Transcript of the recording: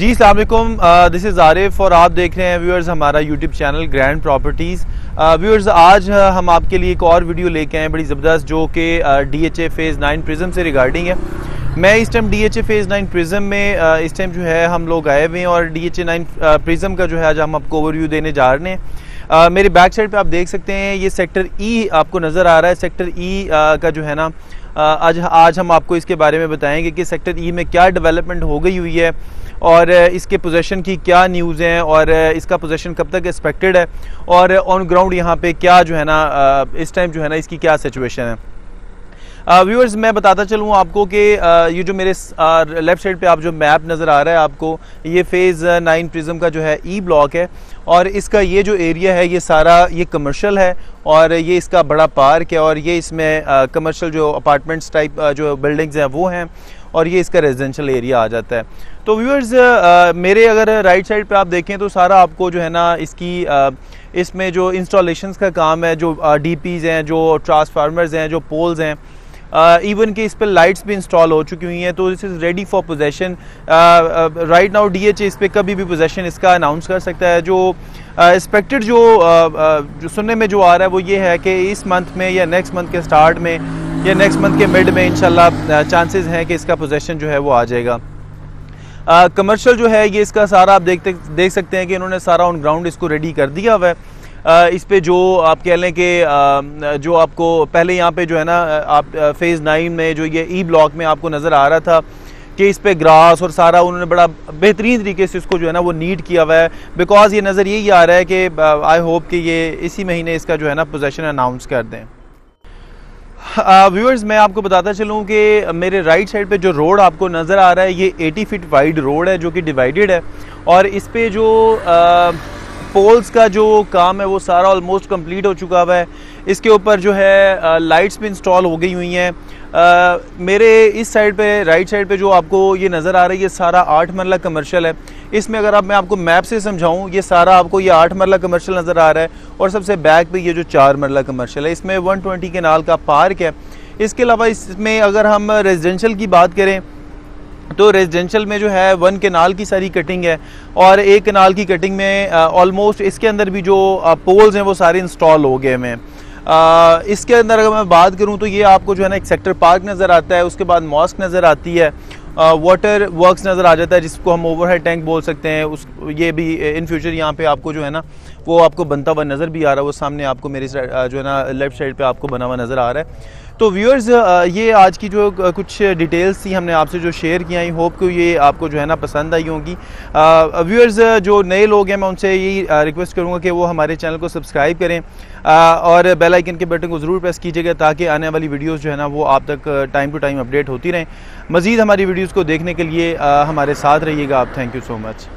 जी अस्सलाम वालेकुम, this is Arif और आप देख रहे हैं व्यूअर्स हमारा YouTube channel grand properties. Viewers आज हम आपके लिए एक और वीडियो लेके आए हैं बड़ी ज़बरदस्त, जो कि DHA फेज़ 9 प्रिज्म से रिगार्डिंग है। मैं इस टाइम DHA फेज़ 9 प्रिज्म में इस टाइम जो है हम लोग आए हुए हैं और DHA 9 प्रिज्म का जो है आज हम आपको ओवरव्यू देने जा रहे हैं। मेरे बैक साइड पे आप देख सकते हैं ये सेक्टर ई आपको नज़र आ रहा है। सेक्टर ई का जो है ना आज हम आपको इसके बारे में बताएंगे कि सेक्टर ई में क्या डेवलपमेंट हो गई हुई है और इसके पोजीशन की क्या न्यूज़ हैं और इसका पोजीशन कब तक एक्सपेक्टेड है और ऑन ग्राउंड यहाँ पे क्या जो है ना इस टाइम जो है ना इसकी क्या सिचुएशन है। व्यूअर्स मैं बताता चलूँ आपको कि ये जो मेरे लेफ़्ट साइड पे आप जो मैप नज़र आ रहा है आपको, ये फेज़ 9 प्रिज्म का जो है ई ब्लॉक है और इसका ये जो एरिया है ये सारा ये कमर्शियल है और ये इसका बड़ा पार्क है और ये इसमें कमर्शियल जो अपार्टमेंट्स टाइप जो बिल्डिंग्स हैं वो हैं और ये इसका रेजिडेंशियल एरिया आ जाता है। तो व्यूअर्स मेरे अगर राइट साइड पे आप देखें तो सारा आपको जो है ना इसकी इसमें जो इंस्टॉलेशंस का काम है, जो DPs हैं, जो ट्रांसफार्मर्स हैं, जो पोल्स हैं, इवन कि इस पर लाइट्स भी इंस्टॉल हो चुकी हुई हैं। तो this is ready for possession right now. DHA इस पर कभी भी पोजेशन इसका अनाउंस कर सकता है। जो एक्सपेक्टेड जो सुनने में जो आ रहा है वो ये है कि इस मंथ में या नेक्स्ट मंथ के स्टार्ट में या नेक्स्ट मंथ के मिड में इंशाल्लाह चांसेस हैं कि इसका पोजेशन जो है वो आ जाएगा। कमर्शियल जो है ये इसका सारा आप देख सकते हैं कि इन्होंने सारा ऑन ग्राउंड इसको रेडी कर दिया हुआ है। इस पे जो आप कह लें कि जो आपको पहले यहाँ पे जो है ना आप फेज़ 9 में जो ये ई ब्लॉक में आपको नज़र आ रहा था कि इस पे ग्रास और सारा उन्होंने बड़ा बेहतरीन तरीके से इसको जो है ना वो नीट किया हुआ है। बिकॉज ये नज़र यही आ रहा है कि आई होप कि ये इसी महीने इसका जो है ना पोजीशन अनाउंस कर दें। व्यूअर्स मैं आपको बताता चलूँ कि मेरे राइट साइड पे जो रोड आपको नज़र आ रहा है ये 80 फीट वाइड रोड है जो कि डिवाइडेड है और इस पे जो पोल्स का जो काम है वो सारा ऑलमोस्ट कंप्लीट हो चुका हुआ है। इसके ऊपर जो है लाइट्स भी इंस्टॉल हो गई हुई हैं। मेरे इस साइड पे राइट साइड पे जो आपको ये नज़र आ रहा है ये सारा 8 मरला कमर्शियल है। इसमें अगर मैं आपको मैप से समझाऊं ये सारा आपको ये 8 मरला कमर्शियल नज़र आ रहा है और सबसे बैक पे ये जो 4 मरला कमर्शियल है। इसमें 120 केनाल का पार्क है। इसके अलावा इसमें अगर हम रेजिडेंशियल की बात करें तो रेजिडेंशियल में जो है 1 केनाल की सारी कटिंग है और 1 केनाल की कटिंग में ऑलमोस्ट इसके अंदर भी जो पोल्स हैं वो सारे इंस्टॉल हो गए हैं। इसके अंदर अगर मैं बात करूं तो ये आपको जो है ना एक सेक्टर पार्क नज़र आता है, उसके बाद मॉस्क नज़र आती है, वाटर वर्क्स नज़र आ जाता है जिसको हम ओवरहेड टैंक बोल सकते हैं। ये भी इन फ्यूचर यहाँ पे आपको जो है ना वो आपको बनता हुआ नज़र भी आ रहा है। वो सामने आपको मेरी जो है ना लेफ्ट साइड पे आपको बना हुआ नज़र आ रहा है। तो व्यूअर्स ये आज की जो कुछ डिटेल्स थी हमने आपसे जो शेयर किया, आई होप कि ये आपको जो है ना पसंद आई होंगी। व्यूअर्स जो नए लोग हैं मैं उनसे यही रिक्वेस्ट करूँगा कि वो हमारे चैनल को सब्सक्राइब करें और बेल आइकन के बटन को ज़रूर प्रेस कीजिएगा ताकि आने वाली वीडियोज़ जो है ना वो आप तक टाइम टू टाइम अपडेट होती रहें। मज़ीद हमारी वीडियोज़ को देखने के लिए हमारे साथ रहिएगा आप। Thank you so much.